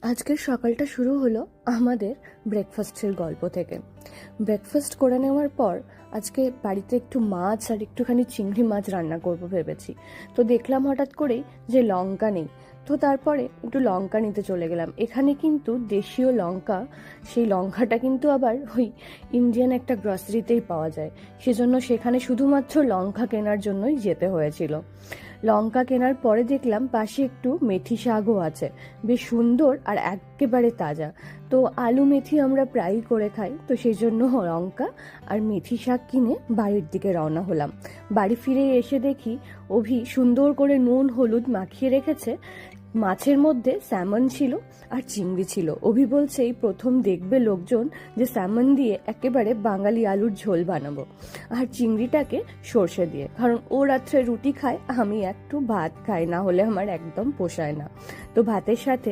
আজকের সকালটা শুরু হলো আমাদের ব্রেকফাস্টের গল্প থেকে। ব্রেকফাস্ট করে নেওয়ার পর আজকে বাড়িতে একটু মাছ আর একটুখানি চিংড়ি মাছ রান্না করব ভেবেছি। তো দেখলাম হঠাৎ করেই যে লঙ্কা নেই, তো তারপরে একটু লঙ্কা নিতে চলে গেলাম। এখানে কিন্তু দেশীয় লঙ্কা, সেই লঙ্কাটা কিন্তু আবার ওই ইন্ডিয়ান একটা গ্রসারিতেই পাওয়া যায়, সেজন্য সেখানে শুধুমাত্র লঙ্কা কেনার জন্যই যেতে হয়েছিল। লঙ্কা কেনার পরে দেখলাম পাশে একটু মেথি শাকও আছে, বেশ সুন্দর আর একেবারে তাজা। তো আলু মেথি আমরা প্রায়ই করে খাই, তো সেই জন্য লঙ্কা আর মেথি শাক কিনে বাড়ির দিকে রওনা হলাম। বাড়ি ফিরে এসে দেখি অভি সুন্দর করে নুন হলুদ মাখিয়ে রেখেছে। মাছের মধ্যে স্যামন ছিল আর চিংড়ি ছিল। অভি বলছে এই প্রথম দেখবে লোকজন যে স্যামন দিয়ে একেবারে বাঙালি আলুর ঝোল বানাবো, আর চিংড়িটাকে সর্ষে দিয়ে, কারণ ও রাত্রে রুটি খায়, আমি একটু ভাত খাই, না হলে আমার একদম পোষায় না। তো ভাতের সাথে